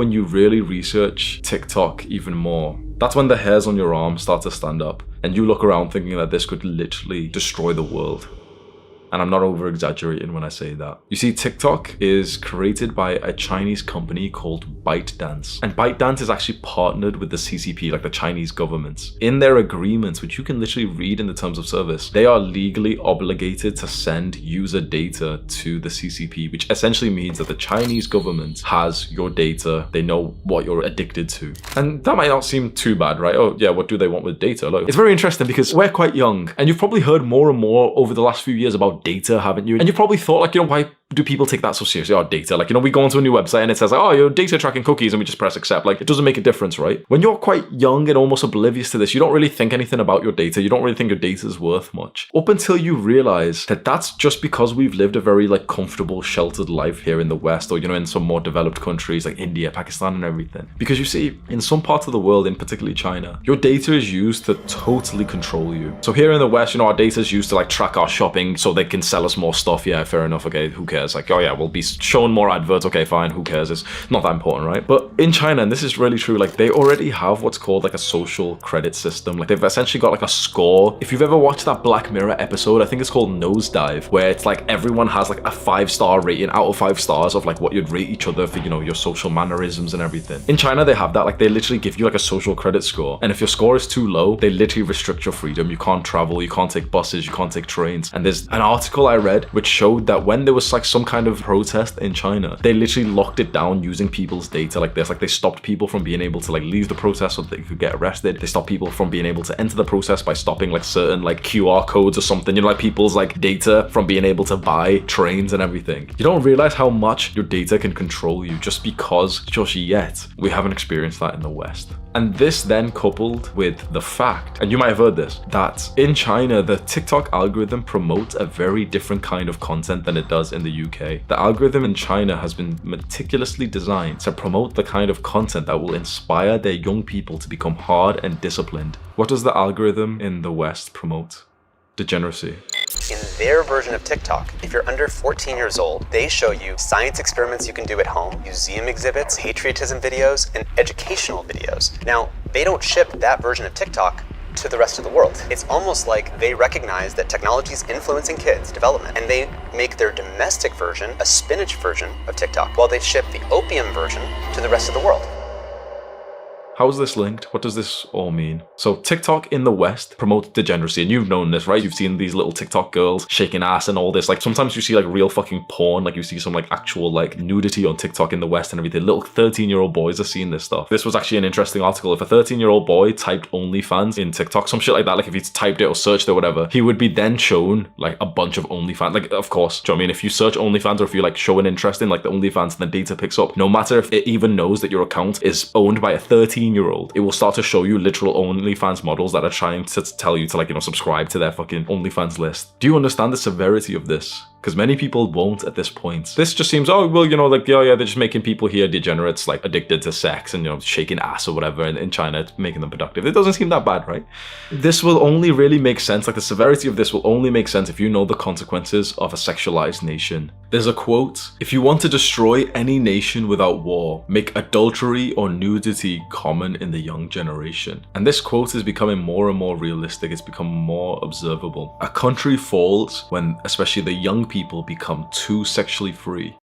When you really research TikTok even more, that's when the hairs on your arm start to stand up and you look around thinking that this could literally destroy the world. And I'm not over exaggerating when I say that. You see, TikTok is created by a Chinese company called ByteDance. And ByteDance is actually partnered with the CCP, like the Chinese government. In their agreements, which you can literally read in the terms of service, they are legally obligated to send user data to the CCP, which essentially means that the Chinese government has your data. They know what you're addicted to. And that might not seem too bad, right? Oh yeah, what do they want with data? Look, it's very interesting because we're quite young and you've probably heard more and more over the last few years about data, haven't you? And you probably thought, like, why do people take that so seriously? Oh, data. Like, we go onto a new website and it says, like, oh, you're data tracking cookies, and we just press accept. Like, it doesn't make a difference, right? When you're quite young and almost oblivious to this, you don't really think anything about your data. You don't really think your data is worth much. Up until you realize that that's just because we've lived a very, like, comfortable, sheltered life here in the West, or, in some more developed countries like India, Pakistan, and everything. Because you see, in some parts of the world, in particularly China, your data is used to totally control you. So here in the West, our data is used to, like, track our shopping so they can sell us more stuff. Yeah, fair enough. Okay, who cares? Like, oh yeah, we'll be shown more adverts. Okay, fine, who cares? It's not that important, right? But in China, and this is really true, like, they already have what's called like a social credit system. Like, they've essentially got like a score. If you've ever watched that Black Mirror episode, I think it's called Nosedive, where it's like everyone has like a 5-star rating out of 5 stars of like what you'd rate each other for, your social mannerisms and everything. In China, they have that. Like, they literally give you like a social credit score. And if your score is too low, they literally restrict your freedom. You can't travel, you can't take buses, you can't take trains. And there's an article I read which showed that when there was like some kind of protest in China, they literally locked it down using people's data like this. Like, they stopped people from being able to like leave the protest so that they could get arrested. They stopped people from being able to enter the protest by stopping like certain like QR codes or something, like people's like data from being able to buy trains and everything. You don't realize how much your data can control you just because just yet we haven't experienced that in the West. And this then coupled with the fact, and you might have heard this, that in China, the TikTok algorithm promotes a very different kind of content than it does in the UK. The algorithm in China has been meticulously designed to promote the kind of content that will inspire their young people to become hard and disciplined. What does the algorithm in the West promote? Degeneracy. In their version of TikTok, if you're under 14 years old, they show you science experiments you can do at home, museum exhibits, patriotism videos, and educational videos. Now, they don't ship that version of TikTok to the rest of the world. It's almost like they recognize that technology is influencing kids' development, and they make their domestic version a spinach version of TikTok, while they ship the opium version to the rest of the world. How is this linked? What does this all mean? So TikTok in the West promotes degeneracy, and you've known this, right? You've seen these little TikTok girls shaking ass and all this. Like, sometimes you see like real fucking porn, like you see some like actual like nudity on TikTok in the West and everything. Little 13-year-old boys are seeing this stuff. This was actually an interesting article. If a 13-year-old boy typed OnlyFans in TikTok, some shit like that, like if he typed it or searched it or whatever, he would be then shown like a bunch of OnlyFans. Like, of course, do you know what I mean? If you search OnlyFans, or if you like show an interest in like the OnlyFans and the data picks up, no matter if it even knows that your account is owned by a 13-year-old, it will start to show you literal OnlyFans models that are trying to tell you to like, subscribe to their fucking OnlyFans list. Do you understand the severity of this? Because many people won't at this point. This just seems, oh, well, like, yeah, they're just making people here degenerates, like addicted to sex and, shaking ass or whatever in China, making them productive. It doesn't seem that bad, right? This will only really make sense, like the severity of this will only make sense if you know the consequences of a sexualized nation. There's a quote: if you want to destroy any nation without war, make adultery or nudity common in the young generation. And this quote is becoming more and more realistic. It's become more observable. A country falls when especially the young people become too sexually free.